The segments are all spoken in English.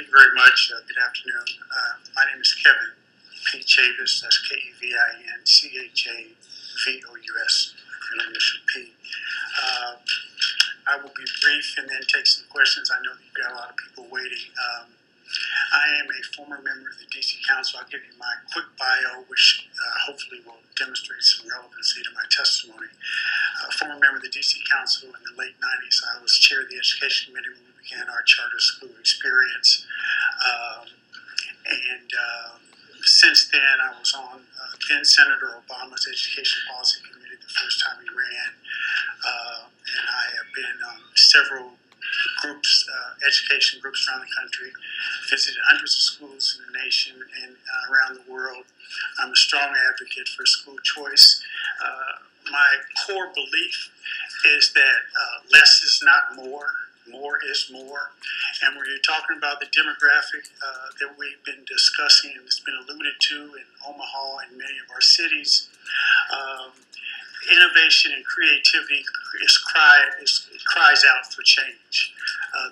you very much. Good afternoon. My name is Kevin P. Chavous. That's KevinChavous, your initial P. I will be brief and then take some questions. I know that you've got a lot of people waiting. I am a former member of the D.C. Council. I'll give you my quick bio, which hopefully will demonstrate some relevancy to my testimony. Former member of the D.C. Council in the late 90s. I was chair of the Education Committee when we began our charter school experience. Since then, I was on then Senator Obama's Education Policy Committee the first time he ran. And I have been on several groups, education groups around the country, visited hundreds of schools in the nation and around the world. I'm a strong advocate for school choice. My core belief is that less is not more. More is more. And when you're talking about the demographic that we've been discussing and it's been alluded to in Omaha and many of our cities, innovation and creativity cries out for change.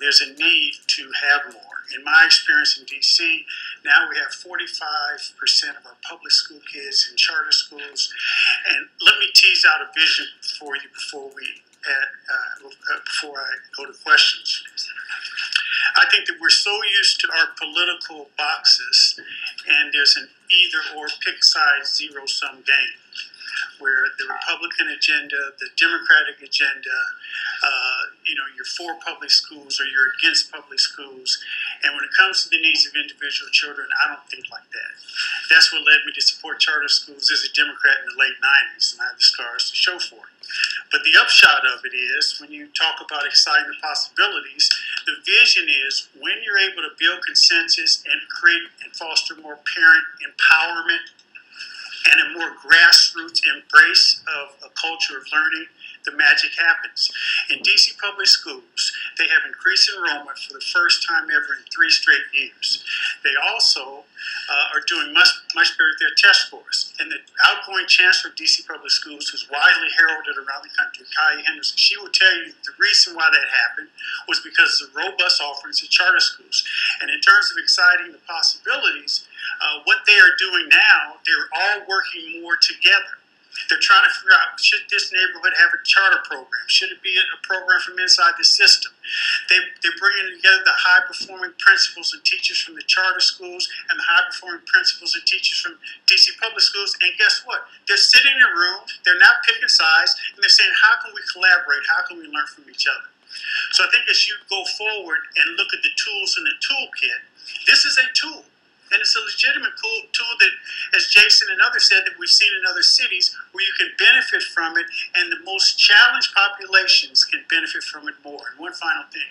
There's a need to have more. In my experience in D.C., now we have 45% of our public school kids in charter schools. And let me tease out a vision for you before I go to questions. I think that we're so used to our political boxes, and there's an either or pick side zero sum game, where the Republican agenda, the Democratic agenda, you're for public schools or you're against public schools. And when it comes to the needs of individual children, I don't think like that. That's what led me to support charter schools as a Democrat in the late 90s, and I have the scars to show for it. But the upshot of it is, when you talk about exciting the possibilities, the vision is when you're able to build consensus and create and foster more parent empowerment and a more grassroots embrace of a culture of learning, the magic happens. In D.C. public schools, they have increased enrollment for the first time ever in 3 straight years. They also are doing much better with their test scores. And the outgoing chancellor of D.C. public schools, who's widely heralded around the country, Kai Henderson, she will tell you the reason why that happened was because of the robust offerings of charter schools. And in terms of exciting the possibilities, what they are doing now, they're all working more together. They're trying to figure out, should this neighborhood have a charter program? Should it be a program from inside the system? They're bringing together the high-performing principals and teachers from the charter schools and the high-performing principals and teachers from D.C. public schools. And guess what? They're sitting in a room, they're not picking sides, and they're saying, how can we collaborate? How can we learn from each other? So I think as you go forward and look at the tools in the toolkit, this is a tool. And it's a legitimate tool that, as Jason and others said, that we've seen in other cities where you can benefit from it, and the most challenged populations can benefit from it more. And one final thing.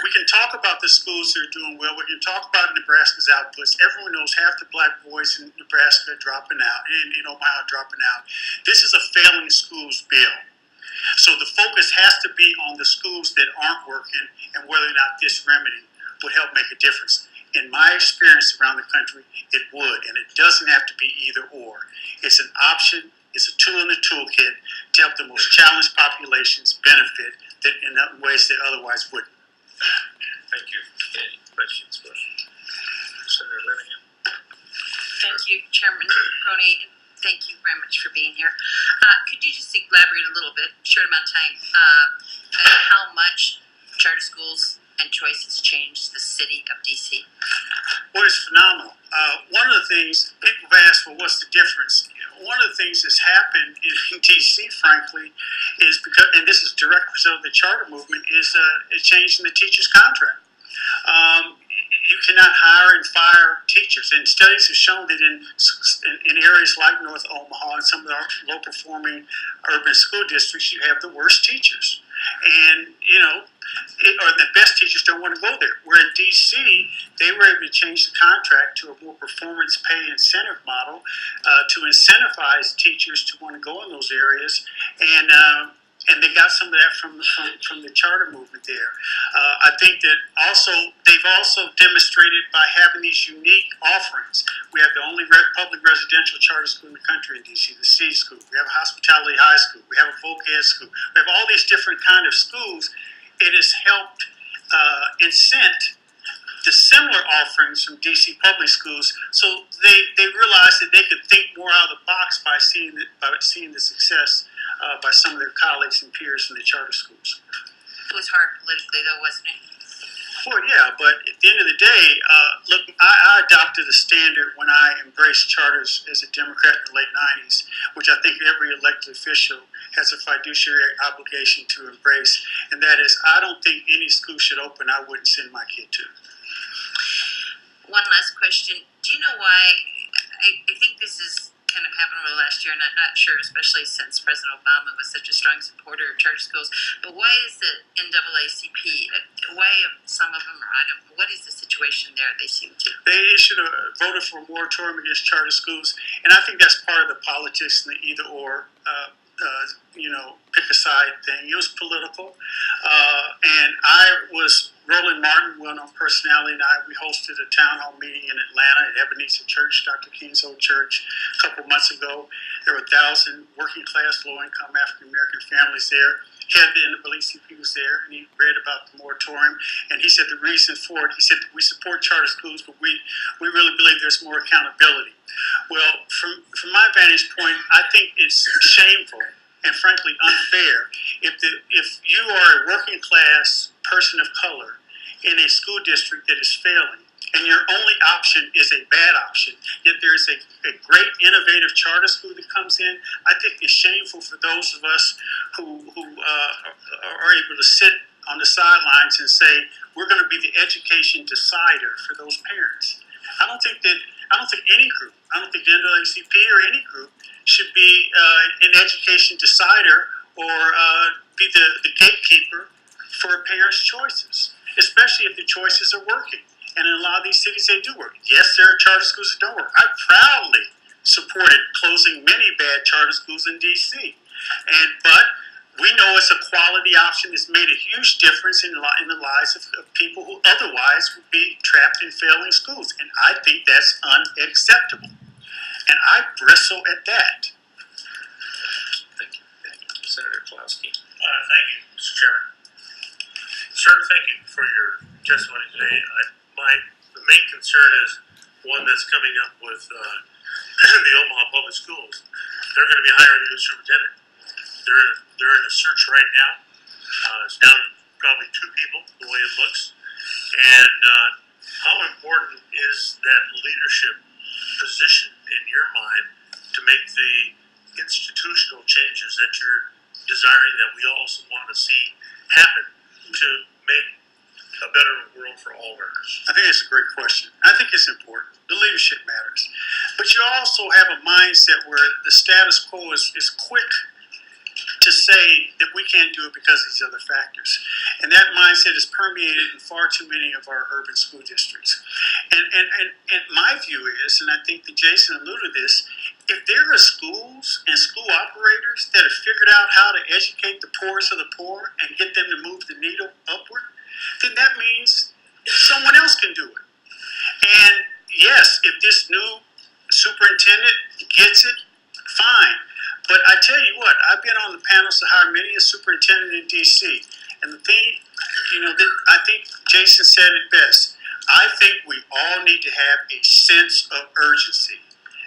We can talk about the schools that are doing well. We can talk about Nebraska's outputs. Everyone knows half the black boys in Nebraska are dropping out, and in Omaha dropping out. This is a failing schools bill. So the focus has to be on the schools that aren't working and whether or not this remedy would help make a difference. In my experience around the country, it would, and it doesn't have to be either or. It's an option, it's a tool in the toolkit to help the most challenged populations benefit that in ways they otherwise wouldn't. Thank you. Any questions for Senator Levihan? Thank you, Chairman Roney. Thank you very much for being here. Could you just elaborate a little bit, short amount of time, how much charter schools and choices changed the city of D.C.? Well, it's phenomenal. One of the things people have asked, well, what's the difference? One of the things that's happened in D.C., frankly, is because, and this is a direct result of the charter movement, is a change in the teacher's contract. You cannot hire and fire teachers, and studies have shown that in areas like North Omaha and some of our low-performing urban school districts, you have the worst teachers. And, or the best teachers don't want to go there. Where in D.C., they were able to change the contract to a more performance pay incentive model to incentivize teachers to want to go in those areas. And they got some of that from the charter movement there. I think that they've also demonstrated by having these unique offerings. We have the only public residential charter school in the country in D.C., the C School. We have a hospitality high school. We have a voc ed school. We have all these different kind of schools. It has helped incent similar offerings from DC public schools. So they realized that they could think more out of the box by seeing the success by some of their colleagues and peers in the charter schools. It was hard politically, though, wasn't it? Well, yeah, but at the end of the day, look, I adopted a standard when I embraced charters as a Democrat in the late 90s, which I think every elected official has a fiduciary obligation to embrace, and that is, I don't think any school should open I wouldn't send my kid to. One last question. Do you know why? I think this is kind of happened over the last year, and I'm not sure, especially since President Obama was such a strong supporter of charter schools. But why is the NAACP? Why have some of them? What is the situation there? They seem to. They voted for a moratorium against charter schools, and I think that's part of the politics and the either or. Pick a side thing. It was political, and I was Roland Martin, well-known personality, and we hosted a town hall meeting in Atlanta at Ebenezer Church, Dr. King's old church, a couple months ago. There were 1,000 working-class, low-income African-American families there. Head of the NAACP was there, and he read about the moratorium, and he said the reason for it, he said we support charter schools, but we really believe there's more accountability. Well, from my vantage point, I think it's shameful and frankly unfair if you are a working class person of color in a school district that is failing and your only option is a bad option, yet there's a great innovative charter school that comes in. I think it's shameful for those of us who are able to sit on the sidelines and say we're going to be the education decider for those parents. I don't think any group, I don't think the NAACP or any group should be an education decider or be the gatekeeper for a parent's choices, especially if the choices are working. And in a lot of these cities, they do work. Yes, there are charter schools that don't work. I proudly supported closing many bad charter schools in D.C. But we know it's a quality option that's made a huge difference in the lives of people who otherwise would be trapped in failing schools. And I think that's unacceptable. And I bristle at that. Thank you. Senator Klowski. Thank you, Mr. Chairman. Sir, thank you for your testimony today. My main concern is one that's coming up with the Omaha Public Schools. They're going to be hiring a new superintendent. They're in a search right now. It's down to probably 2 people, the way it looks. And how important is that leadership position in your mind to make the institutional changes that you're desiring that we also want to see happen to make a better world for all learners? I think it's a great question. I think it's important. The leadership matters. But you also have a mindset where the status quo is quick to say that we can't do it because of these other factors. And that mindset is permeated in far too many of our urban school districts. And my view is, and I think that Jason alluded to this, if there are schools and school operators that have figured out how to educate the poorest of the poor and get them to move the needle upward, then that means someone else can do it. And yes, if this new superintendent gets it, fine. But I tell you what, I've been on the panels to hire many a superintendent in D.C. And the thing, that I think Jason said it best. I think we all need to have a sense of urgency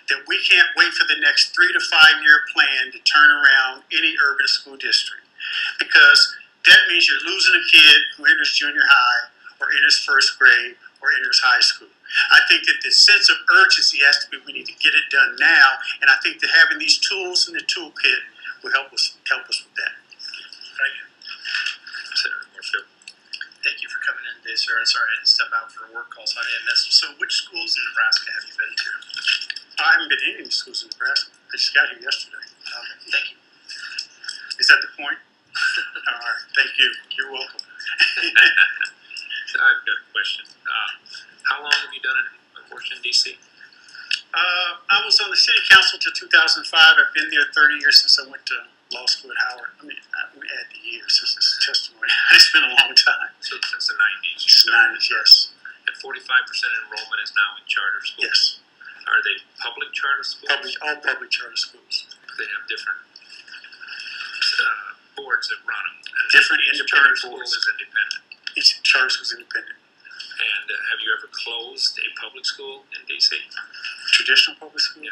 that we can't wait for the next 3 to 5 year plan to turn around any urban school district. Because that means you're losing a kid who enters junior high or enters first grade or enters high school. I think that the sense of urgency has to be, we need to get it done now, and I think that having these tools in the toolkit will help us with that. Thank you. Senator Moorfield. Thank you for coming in today, sir. I'm sorry I had to step out for a work call, so I didn't miss. So which schools in Nebraska have you been to? I haven't been to any schools in Nebraska. I just got here yesterday. Okay, thank you. Is that the point? All right, thank you. You're welcome. I've got a question. How long have you done it in Washington, D.C.? I was on the city council till 2005. I've been there 30 years since I went to law school at Howard. I would add the years since this testimony. It's been a long time. So since the 90s. Since the 90s, yes. And 45% enrollment is now in charter schools? Yes. Are they public charter schools? All public charter schools. They have different boards that run them. And Different each independent charter school boards. is independent. Each charter school is independent. And have you ever ever closed a public school in DC? Traditional public school? Yeah.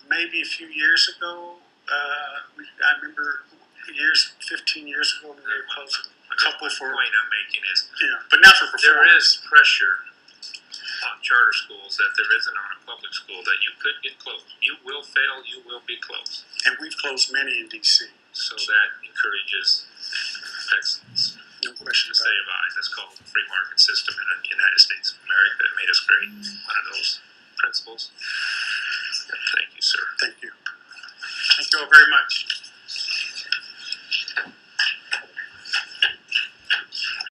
Maybe a few years ago. I remember 15 years ago, we were closed a couple The for, point I'm making is but not for there performance. is pressure on charter schools that there isn't on a public school that you could get closed. You will fail, you will be closed. And we've closed many in DC. So that encourages excellence. No question about Save eyes. That's called the free market system in the United States of America. It made us great. One of those principles. Thank you, sir. it. Thank you. Thank you all very much.